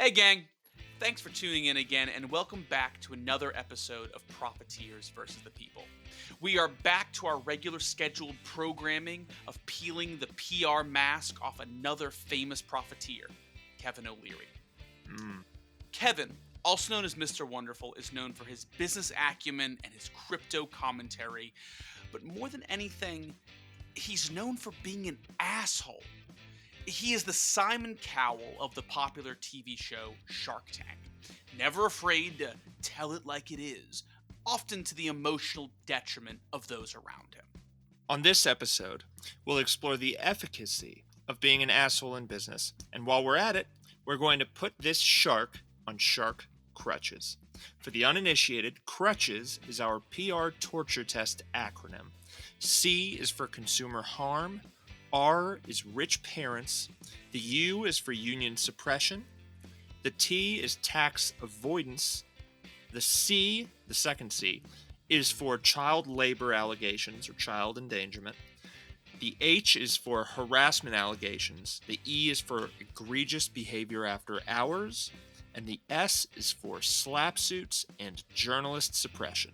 Hey, gang. Thanks for tuning in again, and welcome back to another episode of Profiteers versus the People. We are back to our regular scheduled programming of peeling the PR mask off another famous profiteer, Kevin O'Leary. Kevin, also known as Mr. Wonderful, is known for his business acumen and his crypto commentary, but more than anything, he's known for being an asshole. He is the Simon Cowell of the popular TV show Shark Tank, never afraid to tell it like it is, often to the emotional detriment of those around him. On this episode, we'll explore the efficacy of being an asshole in business, and while we're at it, we're going to put this shark on shark crutches. For the uninitiated, crutches is our PR torture test acronym. C is for consumer harm, R is rich parents, the U is for union suppression, the T is tax avoidance, the C, the second C, is for child labor allegations or child endangerment, the H is for harassment allegations, the E is for egregious behavior after hours, and the S is for slap suits and journalist suppression.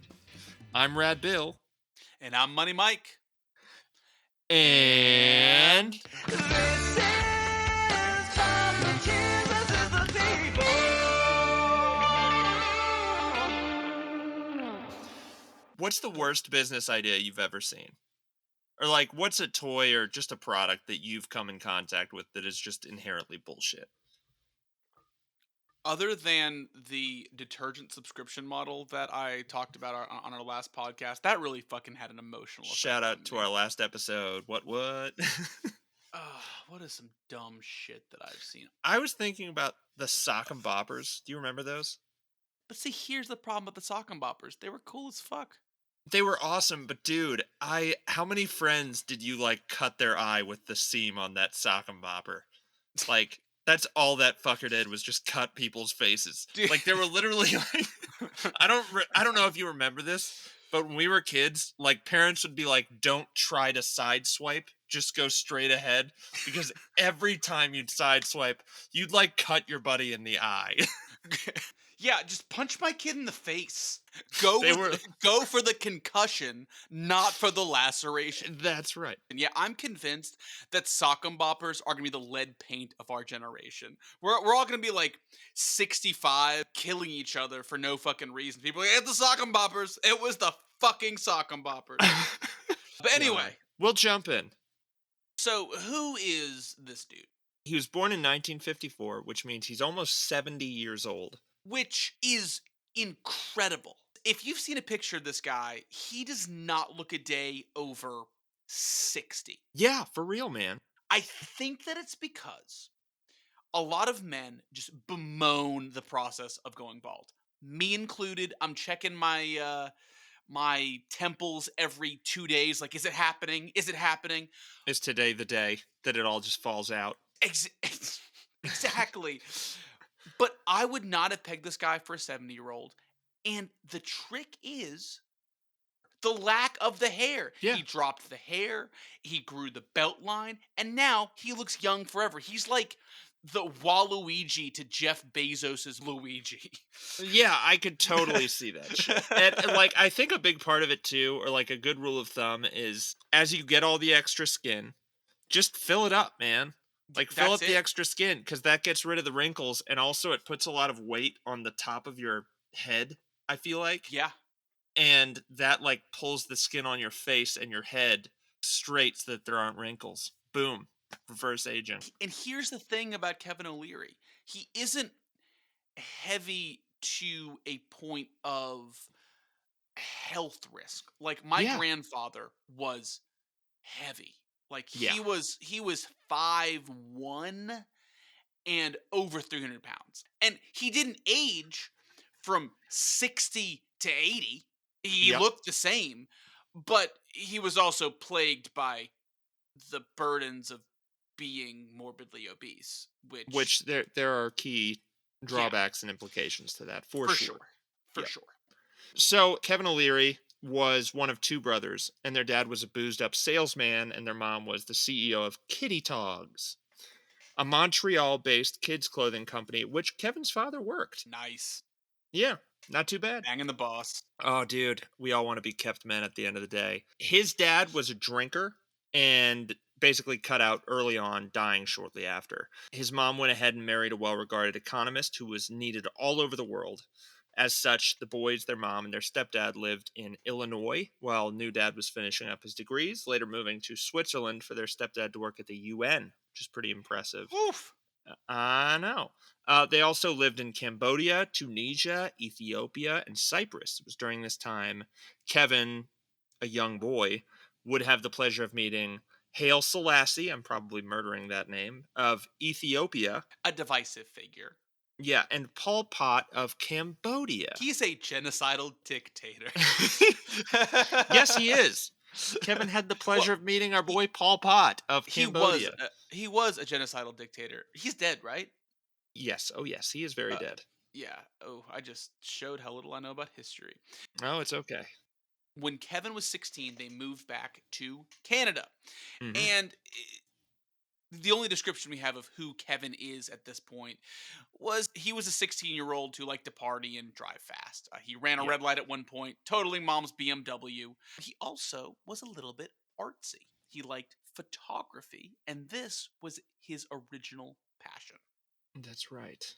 I'm Rad Bill. And I'm Money Mike. And This is Profiteers versus the People. what's the worst business idea you've ever seen? Or like, what's a toy or just a product that you've come in contact with that is just inherently bullshit? Other than the detergent subscription model that I talked about on our last podcast, that really fucking had an emotional effect Shout on out to me. our last episode. What? What is some dumb shit that I've seen? I was thinking about the sock and boppers. Do you remember those? But see, here's the problem with the sock and boppers. They were cool as fuck. They were awesome, but dude, how many friends did you like cut their eye with the seam on that sock and bopper? Like, that's all that fucker did was just cut people's faces. Dude. Like, they were literally like, I don't know if you remember this, but when we were kids, like, parents would be like, don't try to sideswipe, just go straight ahead, because every time you'd sideswipe, you'd like cut your buddy in the eye. Yeah, just punch my kid in the face. Go They go for the concussion, not for the laceration. That's right. And yeah, I'm convinced that sock and boppers are gonna be the lead paint of our generation. We're all gonna be like 65, killing each other for no fucking reason. People are like, it's the sock and boppers. It was the fucking sock and boppers. But anyway, We'll jump in. so who is this dude? He was born in 1954, which means he's almost 70 years old. Which is incredible. If you've seen a picture of this guy, he does not look a day over 60. Yeah, for real, man. I think that it's because a lot of men just bemoan the process of going bald. Me included. I'm checking my my temples every 2 days. Like, is it happening? Is it happening? Is today the day that it all just falls out? Exactly. But I would not have pegged this guy for a 70-year-old. And the trick is the lack of the hair. Yeah. He dropped the hair, he grew the belt line, and now he looks young forever. He's like the Waluigi to Jeff Bezos's Luigi. Yeah, I could totally see that shit. And like, I think a big part of it too, or like a good rule of thumb, is as you get all the extra skin, just fill it up, man. Like, fill up That's the it. extra skin, because that gets rid of the wrinkles, and also it puts a lot of weight on the top of your head, I feel like. Yeah. And that, like, pulls the skin on your face and your head straight so that there aren't wrinkles. Boom. Reverse aging. And here's the thing about Kevin O'Leary. He isn't heavy to a point of health risk. Like, my Yeah. grandfather was heavy. Like, Yeah. he was 5'1" and over 300 pounds. And he didn't age from 60 to 80. He Yep. looked the same, but he was also plagued by the burdens of being morbidly obese, Which there are key drawbacks and implications to that, for sure. For Yeah. sure. So Kevin O'Leary was one of two brothers, and their dad was a boozed up salesman, and their mom was the CEO of Kitty Togs. a Montreal-based kids clothing company, which Kevin's father worked. Nice. Yeah, not too bad. Banging the boss. Oh, dude, we all want to be kept men at the end of the day. His dad was a drinker and basically cut out early on, dying shortly after. His mom went ahead and married a well regarded economist who was needed all over the world. As such, the boys, their mom, and their stepdad lived in Illinois while new dad was finishing up his degrees, later moving to Switzerland for their stepdad to work at the UN, which is pretty impressive. Oof. I know. They also lived in Cambodia, Tunisia, Ethiopia, and Cyprus. It was during this time Kevin, a young boy, would have the pleasure of meeting Haile Selassie, I'm probably murdering that name, of Ethiopia. A divisive figure. Yeah, and Pol Pot of Cambodia. He's a genocidal dictator. Yes, he is. Kevin had the pleasure of meeting our boy Pol Pot of Cambodia. He was a genocidal dictator. He's dead, right? Yes, oh yes, he is very Uh, dead. Yeah. Oh, I just showed how little I know about history. Oh, it's okay. When Kevin was 16, they moved back to Canada. Mhm. And the only description we have of who Kevin is at this point was he was a 16-year-old who liked to party and drive fast. He ran a Yep. red light at one point, totaling mom's BMW. He also was a little bit artsy. He liked photography, and this was his original passion. That's right.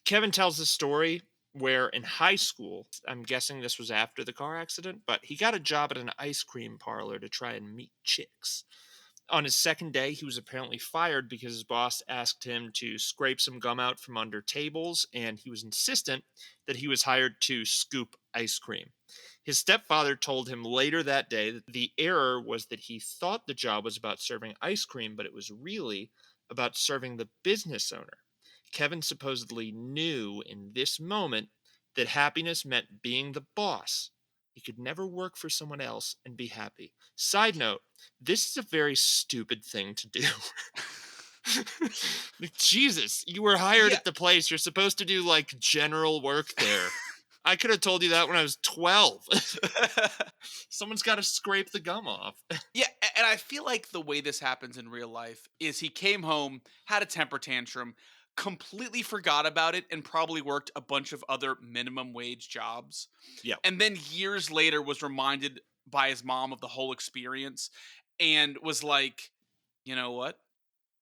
Kevin tells the story where in high school, I'm guessing this was after the car accident, but he got a job at an ice cream parlor to try and meet chicks. On his second day, he was apparently fired because his boss asked him to scrape some gum out from under tables, and he was insistent that he was hired to scoop ice cream. His stepfather told him later that day that the error was that he thought the job was about serving ice cream, but it was really about serving the business owner. Kevin supposedly knew in this moment that happiness meant being the boss. He could never work for someone else and be happy. Side note, this is a very stupid thing to do. Like, Jesus, you were hired Yeah. at the place. You're supposed to do like general work there. I could have told you that when I was 12. Someone's got to scrape the gum off. Yeah, and I feel like the way this happens in real life is he came home, had a temper tantrum, completely forgot about it, and probably worked a bunch of other minimum wage jobs. Yeah. And then years later was reminded by his mom of the whole experience and was like, you know what?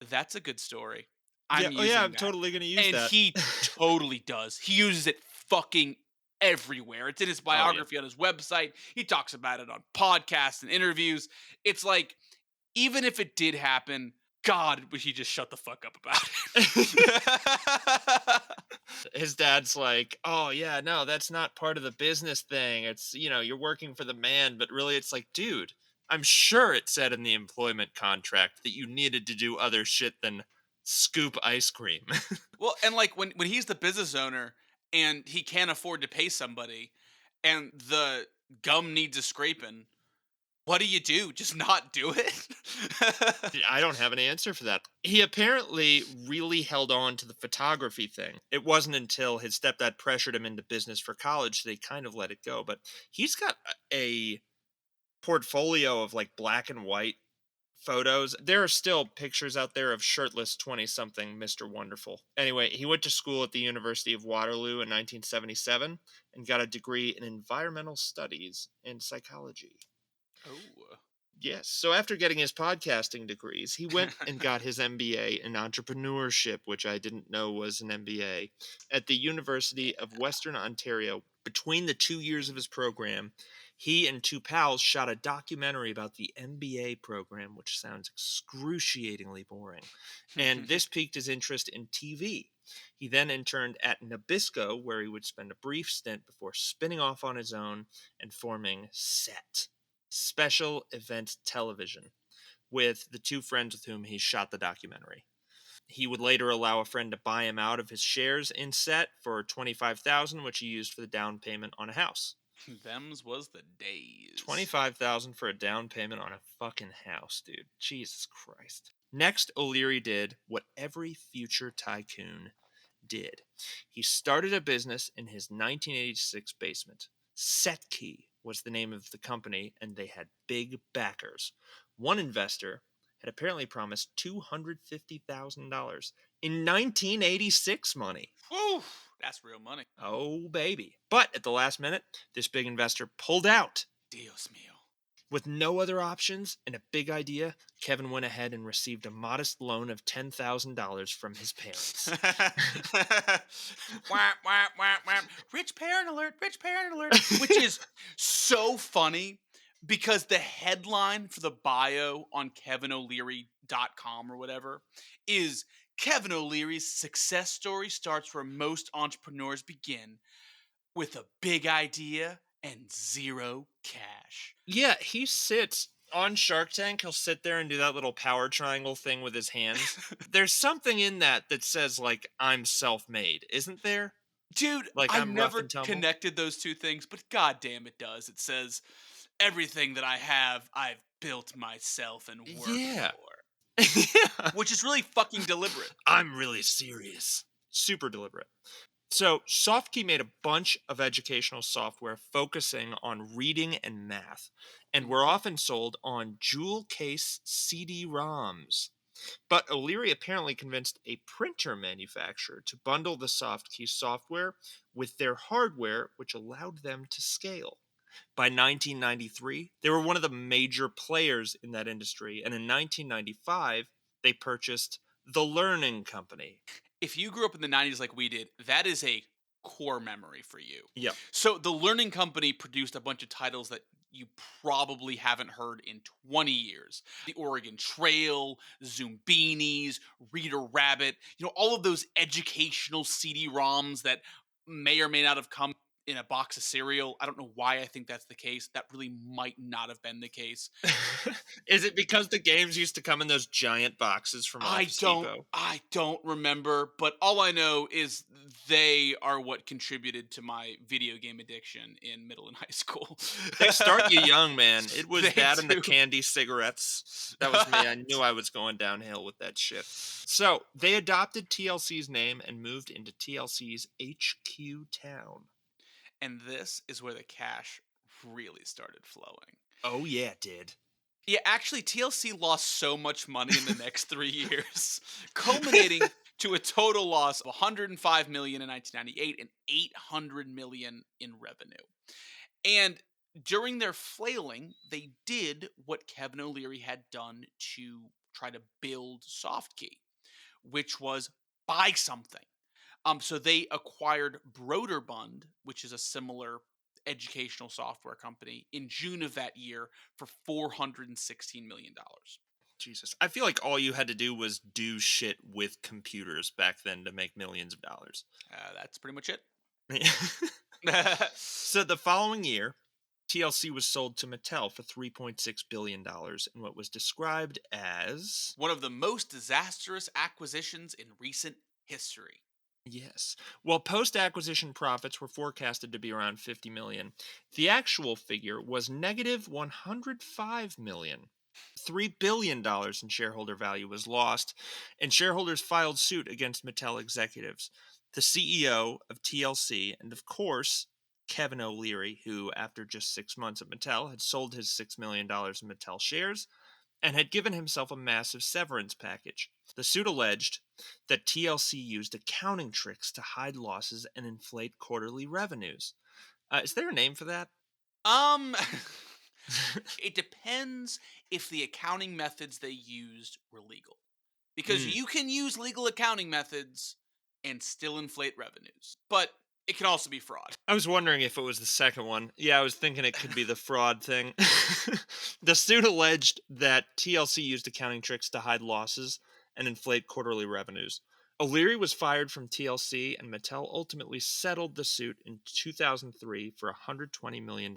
That's a good story. Yeah. I'm Oh, yeah. using I'm that. totally going to use And that. he totally does. He uses it fucking everywhere. It's in his Oh, yeah. biography on his website. He talks about it on podcasts and interviews. It's like, even if it did happen, God, would he just shut the fuck up about it? His dad's like, "Oh yeah, no, that's not part of the business thing. It's, you're working for the man, but really it's like, dude, I'm sure it said in the employment contract that you needed to do other shit than scoop ice cream." Well, and like when he's the business owner and he can't afford to pay somebody and the gum needs a scraping, what do you do? Just not do it? I don't have an answer for that. He apparently really held on to the photography thing. It wasn't until his stepdad pressured him into business for college that he kind of let it go. But he's got a portfolio of like black and white photos. There are still pictures out there of shirtless 20 something Mr. Wonderful. Anyway, he went to school at the University of Waterloo in 1977 and got a degree in environmental studies and psychology. Oh. Yes. So after getting his podcasting degrees, he went and got his MBA in entrepreneurship, which I didn't know was an MBA, at the University of Western Ontario. Between the 2 years of his program, he and two pals shot a documentary about the MBA program, which sounds excruciatingly boring. And this piqued his interest in TV. He then interned at Nabisco, where he would spend a brief stint before spinning off on his own and forming SET, Special Event Television, with the two friends with whom he shot the documentary. He would later allow a friend to buy him out of his shares in SET for $25,000, which he used for the down payment on a house. Them's was the days. $25,000 for a down payment on a fucking house, dude. Jesus Christ. Next, O'Leary did what every future tycoon did. He started a business in his 1986 basement. Setkey was the name of the company, and they had big backers. One investor had apparently promised $250,000 in 1986 money. Whew, that's real money. Oh, baby. But at the last minute, this big investor pulled out. Dios mío. With no other options and a big idea, Kevin went ahead and received a modest loan of $10,000 from his parents. Whap, whap, whap, whap. Rich parent alert, rich parent alert. Which is so funny because the headline for the bio on KevinO'Leary.com or whatever is Kevin O'Leary's success story starts where most entrepreneurs begin, with a big idea and zero cash. Yeah, he sits on Shark Tank. He'll sit there and do that little power triangle thing with his hands. There's something in that that says, like, I'm self made, isn't there? Dude, Like, I I'm rough never and tumble. connected those two things, but goddamn it does. It says everything that I have, I've built myself and worked Yeah. for, Yeah. which is really fucking deliberate. I'm really serious. Super deliberate. So, SoftKey made a bunch of educational software focusing on reading and math, and were often sold on jewel case CD-ROMs. But O'Leary apparently convinced a printer manufacturer to bundle the SoftKey software with their hardware, which allowed them to scale. By 1993, they were one of the major players in that industry, and in 1995, they purchased The Learning Company. If you grew up in the 90s like we did, that is a core memory for you. Yep. So the Learning Company produced a bunch of titles that you probably haven't heard in 20 years. The Oregon Trail, Zumbinis, Reader Rabbit, all of those educational CD-ROMs that may or may not have come in a box of cereal. I don't know why I think that's the case. That really might not have been the case. Is it because the games used to come in those giant boxes from Office Depot? I don't remember, but all I know is they are what contributed to my video game addiction in middle and high school. They start you young, man. It was They that and the do. candy cigarettes. That was me. I knew I was going downhill with that shit. So they adopted TLC's name and moved into TLC's HQ town. And this is where the cash really started flowing. Oh yeah, it did. Yeah, actually, TLC lost so much money in the next 3 years, culminating to a total loss of $105 million in 1998 and $800 million in revenue. And during their flailing, they did what Kevin O'Leary had done to try to build SoftKey, which was buy something. So they acquired Broderbund, which is a similar educational software company, in June of that year for $416 million. Jesus. I feel like all you had to do was do shit with computers back then to make millions of dollars. That's pretty much it. So the following year, TLC was sold to Mattel for $3.6 billion in what was described as one of the most disastrous acquisitions in recent history. Yes. While post-acquisition profits were forecasted to be around $50 million, the actual figure was negative $105 million. $3 billion in shareholder value was lost, and shareholders filed suit against Mattel executives, the CEO of TLC, and of course, Kevin O'Leary, who, after just 6 months at Mattel, had sold his $6 million in Mattel shares and had given himself a massive severance package. The suit alleged that TLC used accounting tricks to hide losses and inflate quarterly revenues. Is there a name for that? It depends if the accounting methods they used were legal. Because you can use legal accounting methods and still inflate revenues. But it can also be fraud. I was wondering if it was the second one. Yeah, I was thinking it could be the fraud thing. The suit alleged that TLC used accounting tricks to hide losses and inflate quarterly revenues. O'Leary was fired from TLC, and Mattel ultimately settled the suit in 2003 for $120 million.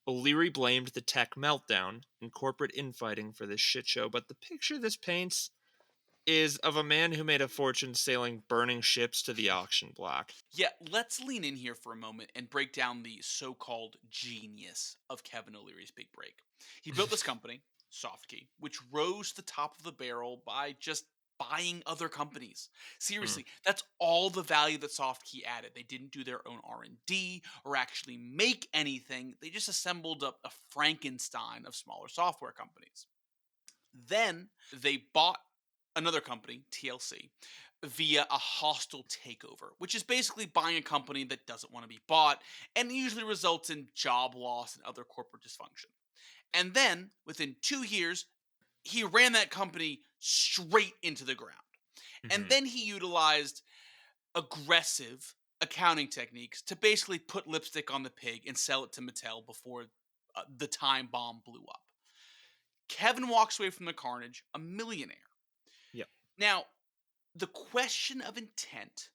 O'Leary blamed the tech meltdown and corporate infighting for this shitshow, but the picture this paints is of a man who made a fortune sailing burning ships to the auction block. Yeah, let's lean in here for a moment and break down the so-called genius of Kevin O'Leary's big break. He built this company, SoftKey, which rose to the top of the barrel by just buying other companies. Seriously, that's all the value that SoftKey added. They didn't do their own R&D or actually make anything. They just assembled a Frankenstein of smaller software companies. Then they bought another company, TLC, via a hostile takeover, which is basically buying a company that doesn't want to be bought and usually results in job loss and other corporate dysfunction. And then within 2 years, he ran that company straight into the ground. And Mhm. then he utilized aggressive accounting techniques to basically put lipstick on the pig and sell it to Mattel before the time bomb blew up. Kevin walks away from the carnage a millionaire. Yep. Now, the question of intent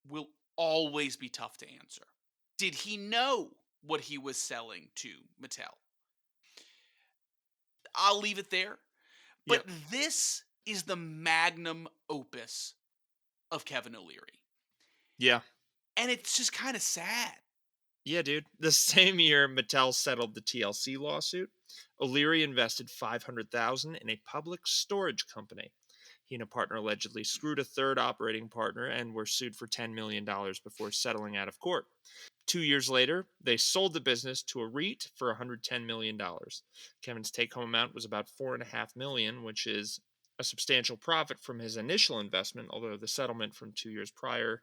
will always be tough to answer. Did he know what he was selling to Mattel? I'll leave it there. But Yep. this is the magnum opus of Kevin O'Leary. Yeah. And it's just kind of sad. Yeah, dude. The same year Mattel settled the TLC lawsuit, O'Leary invested $500,000 in a public storage company. He and a partner allegedly screwed a third operating partner and were sued for $10 million before settling out of court. 2 years later, they sold the business to a REIT for $110 million. Kevin's take-home amount was about $4.5 million, which is a substantial profit from his initial investment, although the settlement from 2 years prior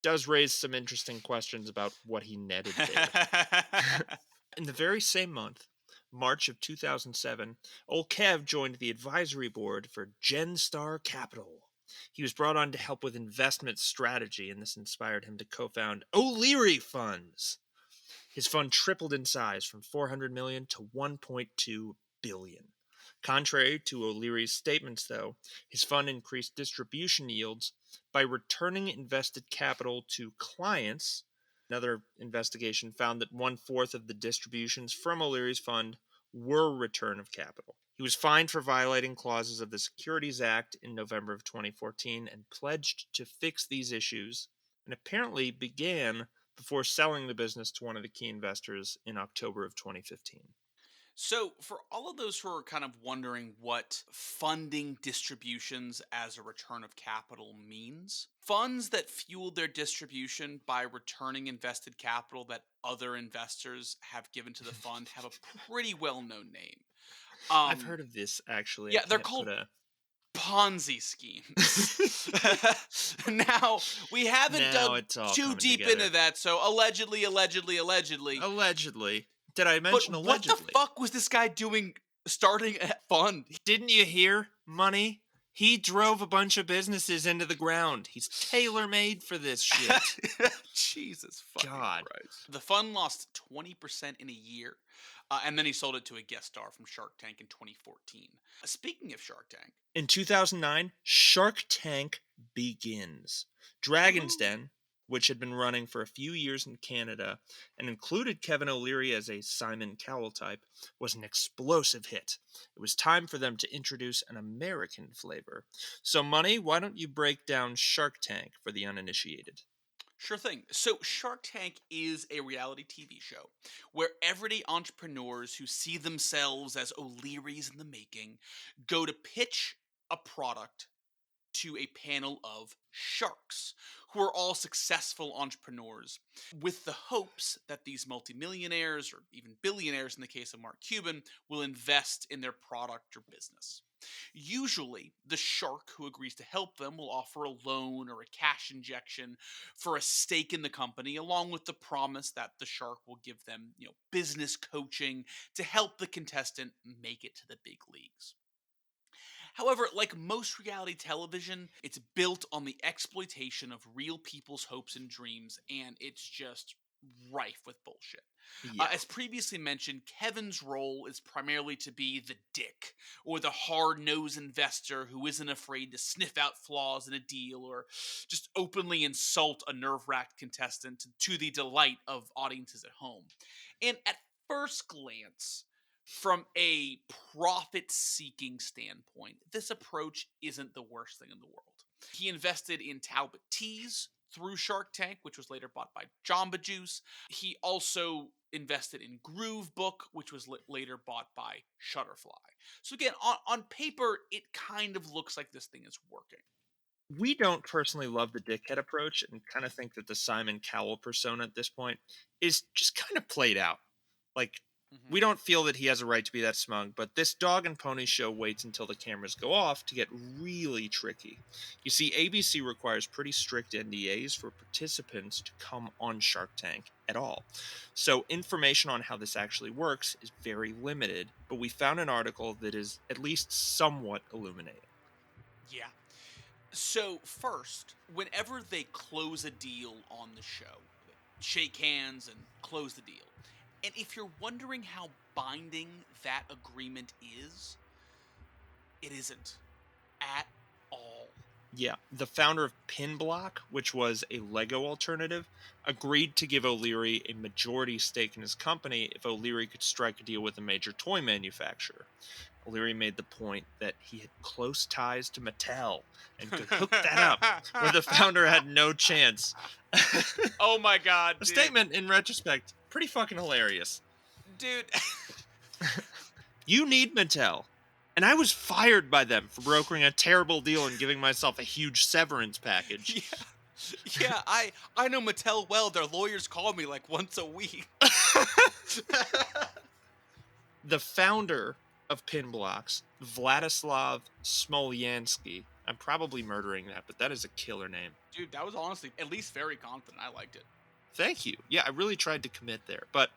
does raise some interesting questions about what he netted there. In the very same month, March of 2007, old Kev joined the advisory board for Genstar Capital. He was brought on to help with investment strategy, and this inspired him to co-found O'Leary Funds. His fund tripled in size from 400 million to 1.2 billion. Contrary to O'Leary's statements, though, his fund increased distribution yields by returning invested capital to clients. Another investigation found that 1/4 of the distributions from O'Leary's fund were return of capital. He was fined for violating clauses of the Securities Act in November of 2014 and pledged to fix these issues, and apparently began before selling the business to one of the key investors in October of 2015. So, for all of those who are kind of wondering what funding distributions as a return of capital means, funds that fuel their distribution by returning invested capital that other investors have given to the fund have a pretty well known name. I've Um, heard of this actually. I yeah, they're can't put called a. Ponzi schemes. Now, we haven't Now dug it's all too coming deep together. into that, so allegedly. Allegedly. Did I But mention what the allegedly? fuck was this guy doing starting a fund? Didn't you hear? Money? He drove a bunch of businesses into the ground. He's tailor made for this shit. Jesus fucking God. Christ. The fund lost 20% in a year, and then he sold it to a guest star from Shark Tank in 2014. Speaking of Shark Tank, In 2009, Shark Tank begins. Dragon's woohoo. Den, which had been running for a few years in Canada and included Kevin O'Leary as a Simon Cowell type, was an explosive hit. It was time for them to introduce an American flavor. So, Money, why don't you break down Shark Tank for the uninitiated? Sure thing. So, Shark Tank is a reality TV show where everyday entrepreneurs who see themselves as O'Learys in the making go to pitch a product to a panel of sharks who are all successful entrepreneurs with the hopes that these multimillionaires or even billionaires in the case of Mark Cuban will invest in their product or business. Usually, the shark who agrees to help them will offer a loan or a cash injection for a stake in the company, along with the promise that the shark will give them, business coaching to help the contestant make it to the big leagues. However, like most reality television, it's built on the exploitation of real people's hopes and dreams, and it's just rife with bullshit. Yeah. As previously mentioned, Kevin's role is primarily to be the dick, or the hard nosed investor who isn't afraid to sniff out flaws in a deal or just openly insult a nerve wracked contestant to the delight of audiences at home. And at first glance, from a profit seeking standpoint, this approach isn't the worst thing in the world. He invested in Talbot Teas through Shark Tank, which was later bought by Jamba Juice. He also invested in Groove Book, which was later bought by Shutterfly. So again, on paper, it kind of looks like this thing is working. We don't personally love the dickhead approach and kind of think that the Simon Cowell persona at this point is just kind of played out. Like, Mhm. We don't feel that he has a right to be that smug, but this dog and pony show waits until the cameras go off to get really tricky. You see, ABC requires pretty strict NDAs for participants to come on Shark Tank at all. So information on how this actually works is very limited, but we found an article that is at least somewhat illuminating. Yeah. So first, whenever they close a deal on the show, they shake hands and close the deal. And if you're wondering how binding that agreement is, it isn't at all. Yeah, the founder of Pinblock, which was a Lego alternative, agreed to give O'Leary a majority stake in his company if O'Leary could strike a deal with a major toy manufacturer. O'Leary made the point that he had close ties to Mattel and could hook that up, where the founder had no chance. Oh my god, A dude. statement, in retrospect, pretty fucking hilarious. Dude. You need Mattel. And I was fired by them for brokering a terrible deal and giving myself a huge severance package. Yeah, I know Mattel well. Their lawyers call me like once a week. The founder of Pinblocks, Vladislav Smolyansky. I'm probably murdering that, but that is a killer name. Dude, that was honestly at least very confident. I liked it. Thank you. Yeah, I really tried to commit there. But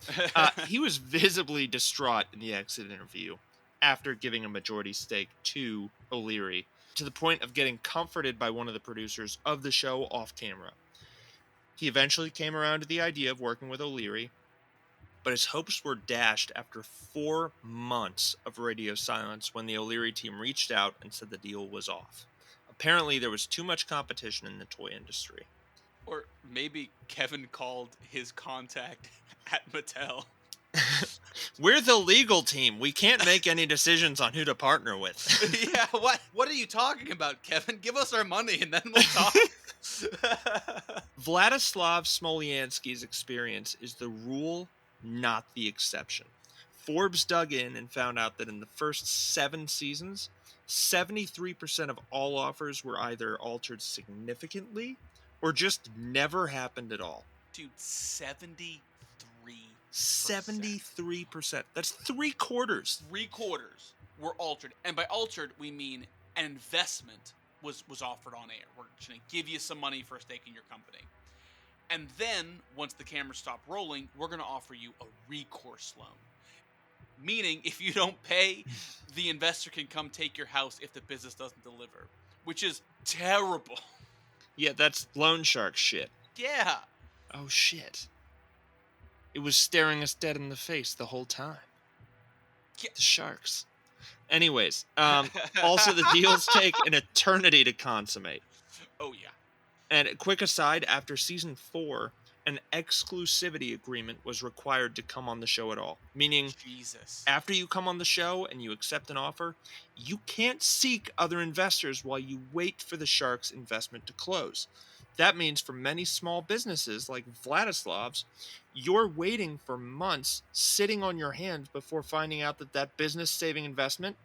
he was visibly distraught in the exit interview after giving a majority stake to O'Leary, to the point of getting comforted by one of the producers of the show off camera. He eventually came around to the idea of working with O'Leary, but his hopes were dashed after 4 months of radio silence when the O'Leary team reached out and said the deal was off. Apparently, there was too much competition in the toy industry. Or maybe Kevin called his contact at Mattel. We're the legal team. We can't make any decisions on who to partner with. Yeah, what are you talking about, Kevin? Give us our money and then we'll talk. Vladislav Smolyansky's experience is the rule, not the exception. Forbes dug in and found out that in the first 7 seasons, 73% of all offers were either altered significantly or just never happened at all. Dude, 73%. 73%. That's 3/4. 3/4 were altered. And by altered, we mean an investment was offered on air. We're just going to give you some money for a stake in your company. And then, once the cameras stop rolling, we're going to offer you a recourse loan. Meaning, if you don't pay, the investor can come take your house if the business doesn't deliver. Which is terrible. Yeah, that's loan shark shit. Yeah. Oh shit. It was staring us dead in the face the whole time. Yeah. The sharks. Anyways, also the deals take an eternity to consummate. Oh, yeah. And a quick aside, after season 4, an exclusivity agreement was required to come on the show at all. Meaning, Jesus. after you come on the show and you accept an offer, you can't seek other investors while you wait for the shark's investment to close. That means for many small businesses like Vladislav's, you're waiting for months, sitting on your hands before finding out that that business-saving investment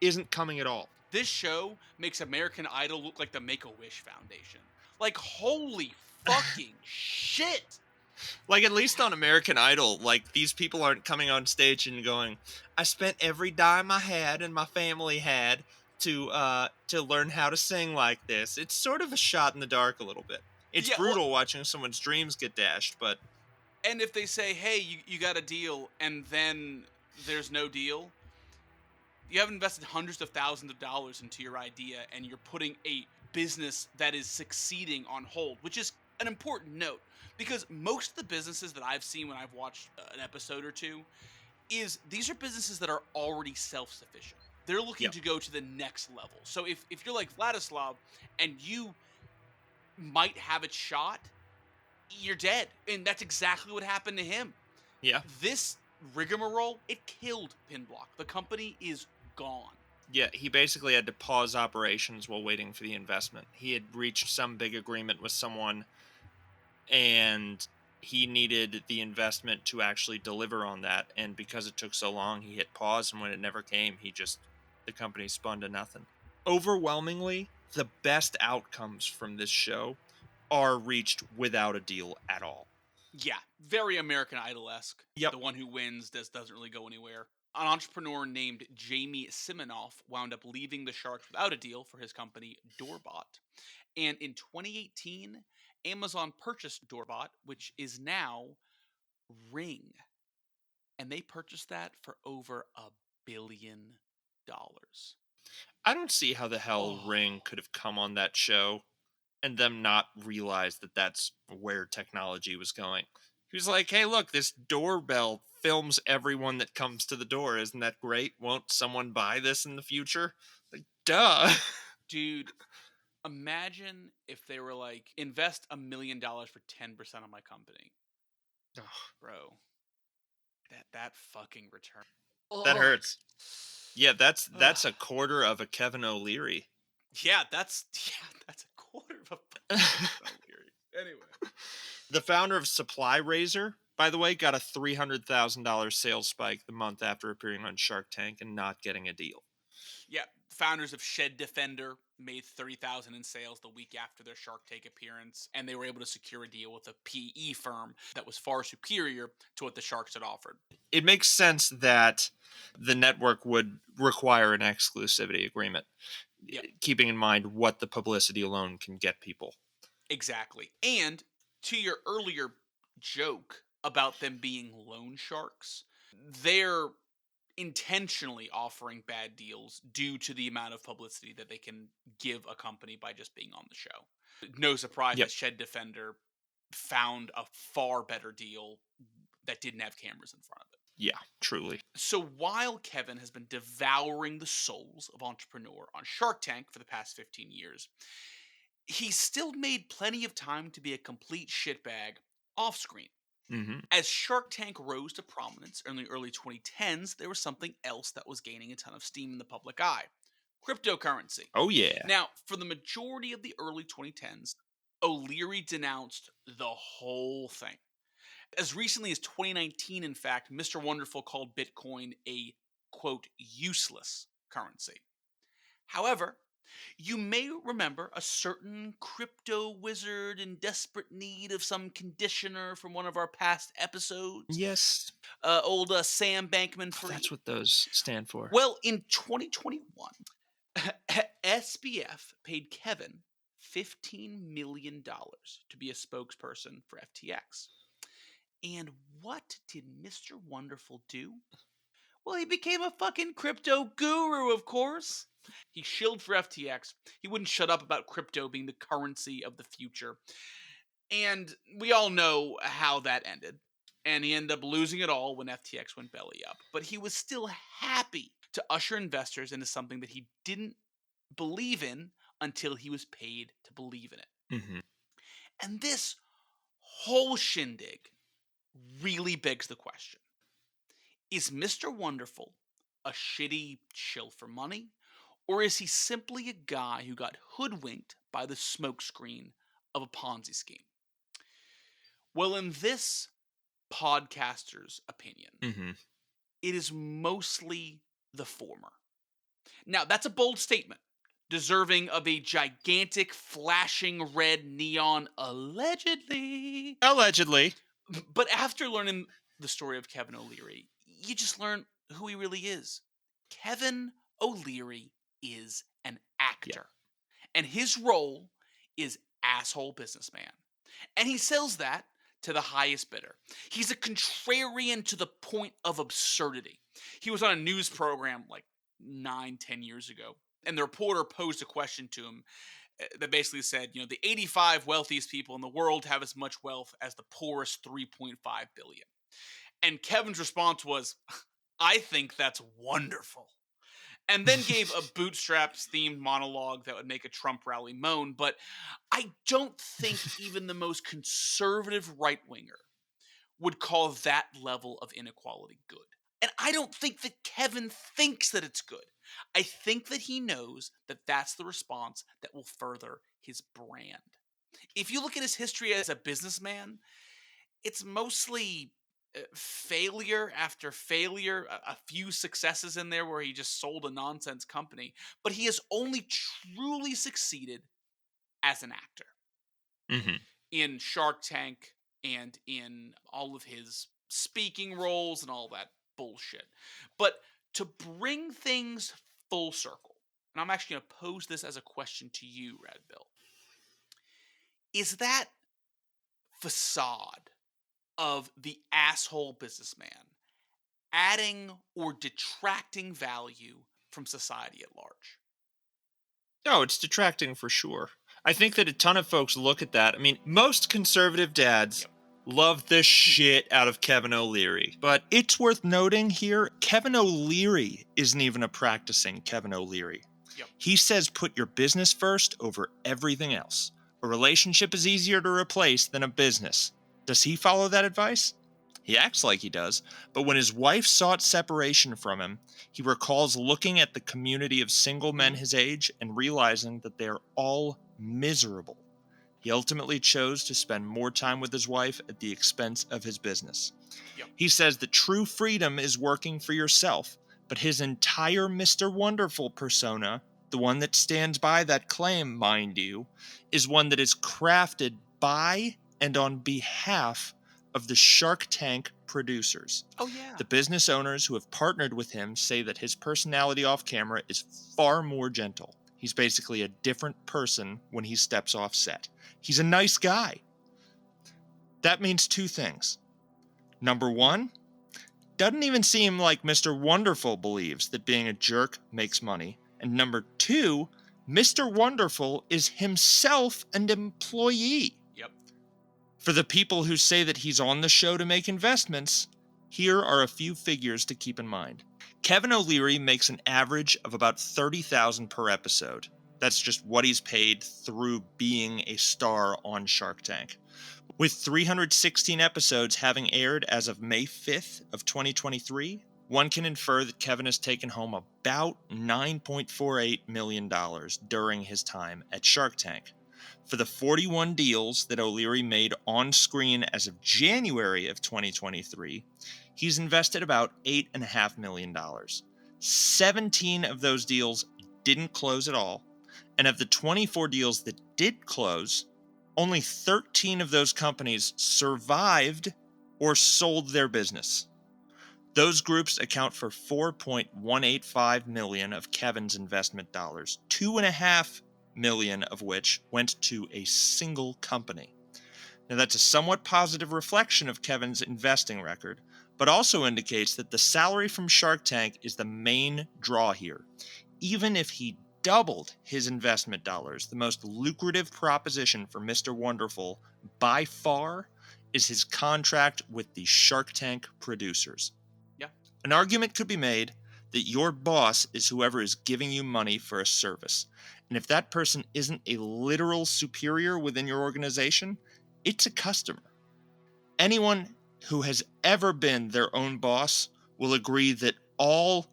isn't coming at all. This show makes American Idol look like the Make-A-Wish Foundation. Like, holy fucking shit! Like, at least on American Idol, like, these people aren't coming on stage and going, I spent every dime I had and my family had to learn how to sing like this. It's sort of a shot in the dark a little bit. It's Yeah, brutal watching someone's dreams get dashed, but And if they say, hey, you got a deal, and then there's no deal, you have invested hundreds of thousands of dollars into your idea, and you're putting a business that is succeeding on hold, which is an important note. Because most of the businesses that I've seen when I've watched an episode or two, these are businesses that are already self-sufficient. They're looking Yep. to go to the next level. So if you're like Vladislav, and you might have it shot, you're dead. And that's exactly what happened to him. yeah. This rigmarole, it killed Pinblock. The company is gone. Yeah, he basically had to pause operations while waiting for the investment. He had reached some big agreement with someone, and he needed the investment to actually deliver on that. And because it took so long, he hit pause, and when it never came, the company spun to nothing. Overwhelmingly, the best outcomes from this show are reached without a deal at all. Yeah, very American Idol-esque. Yep. The one who wins doesn't really go anywhere. An entrepreneur named Jamie Siminoff wound up leaving the Sharks without a deal for his company Doorbot. And in 2018, Amazon purchased Doorbot, which is now Ring. And they purchased that for over $1 billion. I don't see how the hell Oh, Ring could have come on that show and them not realize that that's where technology was going. He was like, hey, look, this doorbell films everyone that comes to the door. Isn't that great? Won't someone buy this in the future? Like, duh. dude, imagine if they were like, invest $1 million for 10% of my company. Ugh, Bro, that fucking return. that Oh, hurts. Yeah, that's a quarter of a Kevin O'Leary. that's a quarter of a fucking Kevin O'Leary. Anyway, The founder of Supply Razor, by the way, got a $300,000 sales spike the month after appearing on Shark Tank and not getting a deal. yeah, founders of Shed Defender made 30,000 in sales the week after their Shark Tank appearance, and they were able to secure a deal with a PE firm that was far superior to what the Sharks had offered. It makes sense that the network would require an exclusivity agreement, Yep, keeping in mind what the publicity alone can get people. exactly. And to your earlier joke about them being loan sharks, they're intentionally offering bad deals due to the amount of publicity that they can give a company by just being on the show. No surprise Yep. that Shed Defender found a far better deal that didn't have cameras in front of it. Yeah, truly. So while Kevin has been devouring the souls of entrepreneur on Shark Tank for the past 15 years, he's still made plenty of time to be a complete shitbag off screen. Hmm. As Shark Tank rose to prominence in the early 2010s, there was something else that was gaining a ton of steam in the public eye: cryptocurrency. Oh, yeah. Now, for the majority of the early 2010s, O'Leary denounced the whole thing. As recently as 2019, in fact, Mr. Wonderful called Bitcoin a, quote, useless currency. However, you may remember a certain crypto wizard in desperate need of some conditioner from one of our past episodes, Yes, old Sam Bankman that's Fried. what those stand for. Well, in 2021, SBF paid Kevin $15 million to be a spokesperson for FTX. And what did Mr. Wonderful do? Well, he became a fucking crypto guru, of course. He shilled for FTX. He wouldn't shut up about crypto being the currency of the future. And we all know how that ended. And he ended up losing it all when FTX went belly up. But he was still happy to usher investors into something that he didn't believe in until he was paid to believe in it. Hmm. And this whole shindig really begs the question: is Mr. Wonderful a shitty shill for money? Or is he simply a guy who got hoodwinked by the smokescreen of a Ponzi scheme? Well, in this podcaster's opinion, Hmm. it is mostly the former. Now, that's a bold statement, deserving of a gigantic flashing red neon allegedly. Allegedly. But after learning the story of Kevin O'Leary, you just learn who he really is. Kevin O'Leary is an Yeah. actor, and his role is asshole businessman. And he sells that to the highest bidder. He's a contrarian to the point of absurdity. He was on a news program like 9, 10 years ago, and the reporter posed a question to him that basically said, the 85 wealthiest people in the world have as much wealth as the poorest 3.5 billion. And Kevin's response was, I think that's wonderful. And then gave a bootstraps themed monologue that would make a Trump rally moan. But I don't think even the most conservative right winger would call that level of inequality good. And I don't think that Kevin thinks that it's good. I think that he knows that that's the response that will further his brand. If you look at his history as a businessman, it's mostly failure after failure, a few successes in there where he just sold a nonsense company, but he has only truly succeeded as an actor. Hmm. In Shark Tank, and in all of his speaking roles and all that bullshit. But to bring things full circle, and I'm actually going to pose this as a question to you, Red Bill, is that facade of the asshole businessman adding or detracting value from society at large? No, it's detracting for sure. I think that a ton of folks look at that. I mean, most conservative dads Yep. love the shit out of Kevin O'Leary. But it's worth noting here, Kevin O'Leary isn't even a practicing Kevin O'Leary. Yep. He says put your business first over everything else. A relationship is easier to replace than a business. Does he follow that advice? He acts like he does, but when his wife sought separation from him, he recalls looking at the community of single men his age and realizing that they are all miserable. He ultimately chose to spend more time with his wife at the expense of his business. Yep. He says that true freedom is working for yourself, but his entire Mr. Wonderful persona, the one that stands by that claim, mind you, is one that is crafted by and on behalf of the Shark Tank producers. Oh, yeah. The business owners who have partnered with him say that his personality off camera is far more gentle. He's basically a different person when he steps off set. He's a nice guy. That means two things. Number one, doesn't even seem like Mr. Wonderful believes that being a jerk makes money. And number two, Mr. Wonderful is himself an employee. Yep. For the people who say that he's on the show to make investments, here are a few figures to keep in mind. Kevin O'Leary makes an average of about $30,000 per episode. That's just what he's paid through being a star on Shark Tank. With 316 episodes having aired as of May 5th of 2023, one can infer that Kevin has taken home about $9.48 million during his time at Shark Tank. For the 41 deals that O'Leary made on screen as of January of 2023, he's invested about $8.5 million. 17 of those deals didn't close at all, and of the 24 deals that did close, only 13 of those companies survived or sold their business. Those groups account for $4.185 million of Kevin's investment dollars, $2.5 million of which went to a single company. Now, that's a somewhat positive reflection of Kevin's investing record, but also indicates that the salary from Shark Tank is the main draw here. Even if he doubled his investment dollars, the most lucrative proposition for Mr. Wonderful by far is his contract with the Shark Tank producers. Yeah. An argument could be made that your boss is whoever is giving you money for a service. And if that person isn't a literal superior within your organization, it's a customer. Anyone who has ever been their own boss will agree that all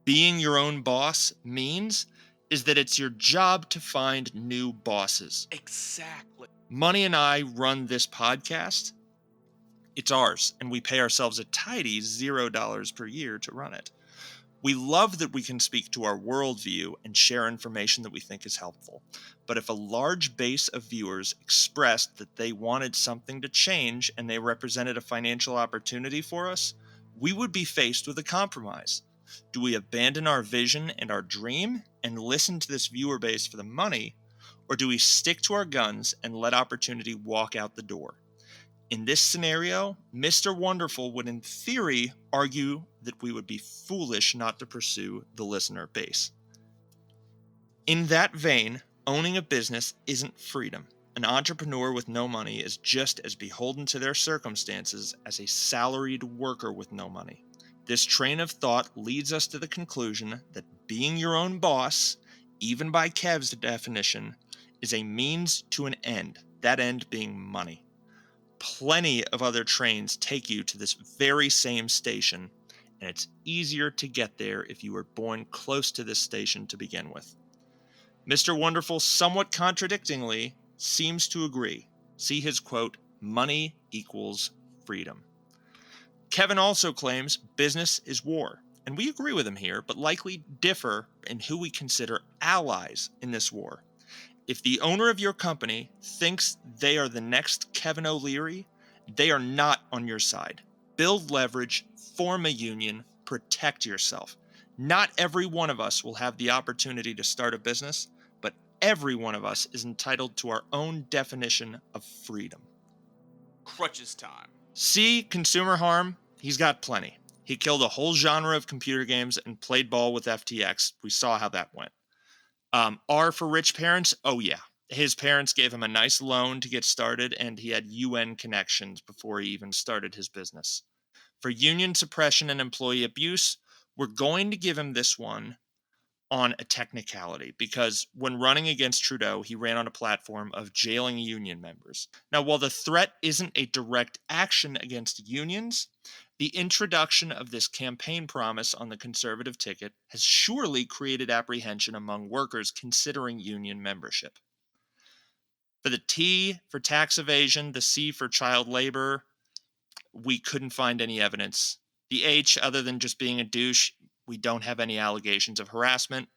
being your own boss means is that it's your job to find new bosses. Exactly. Money and I run this podcast. It's ours, and we pay ourselves a tidy $0 per year to run it. We love that we can speak to our worldview and share information that we think is helpful. But if a large base of viewers expressed that they wanted something to change and they represented a financial opportunity for us, we would be faced with a compromise. Do we abandon our vision and our dream and listen to this viewer base for the money, or do we stick to our guns and let opportunity walk out the door? In this scenario, Mr. Wonderful would in theory argue that we would be foolish not to pursue the listener base. In that vein, owning a business isn't freedom. An entrepreneur with no money is just as beholden to their circumstances as a salaried worker with no money. This train of thought leads us to the conclusion that being your own boss, even by Kev's definition, is a means to an end, that end being money. Plenty of other trains take you to this very same station, and it's easier to get there if you were born close to this station to begin with. Mr. Wonderful, somewhat contradictingly, seems to agree. See his quote, "Money equals freedom." Kevin also claims business is war, and we agree with him here, but likely differ in who we consider allies in this war. If the owner of your company thinks they are the next Kevin O'Leary They are not on your side. Build leverage, form a union, protect yourself. Not every one of us will have the opportunity to start a business, but every one of us is entitled to our own definition of freedom. Crutches time. C, consumer harm, he's got plenty. He killed a whole genre of computer games and played ball with FTX. We saw how that went. R for rich parents, oh yeah. His parents gave him a nice loan to get started, and he had UN connections before he even started his business. For union suppression and employee abuse, we're going to give him this one on a technicality, because when running against Trudeau, he ran on a platform of jailing union members. Now, while the threat isn't a direct action against unions, the introduction of this campaign promise on the conservative ticket has surely created apprehension among workers considering union membership. For the T for tax evasion, the C for child labor, we couldn't find any evidence. The H, other than just being a douche, we don't have any allegations of harassment.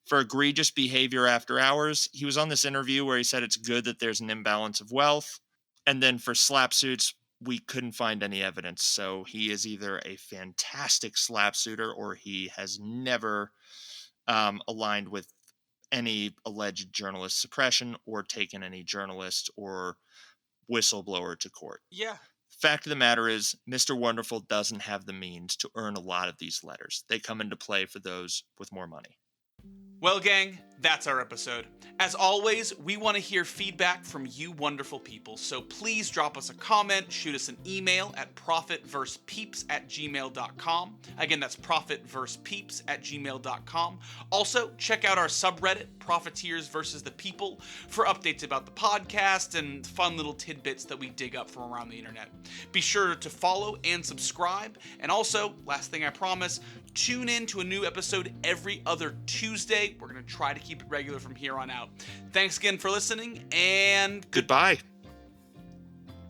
For egregious behavior after hours, he was on this interview where he said it's good that there's an imbalance of wealth. And then for slap suits, we couldn't find any evidence. So he is either a fantastic slap suiter or he has never aligned with any alleged journalist suppression or taken any journalist or whistleblower to court. Yeah. Fact of the matter is, Mr. Wonderful doesn't have the means to earn a lot of these letters. They come into play for those with more money. Well, gang, that's our episode. As always, we want to hear feedback from you wonderful people, so please drop us a comment, shoot us an email at profitvspeeps@gmail.com. Again, that's profitvspeeps@gmail.com. Also, check out our subreddit, Profiteers versus the People, for updates about the podcast and fun little tidbits that we dig up from around the internet. Be sure to follow and subscribe, and also, last thing I promise, tune in to a new episode every other Tuesday. We're going to try to keep it regular from here on out. Thanks again for listening, and Goodbye.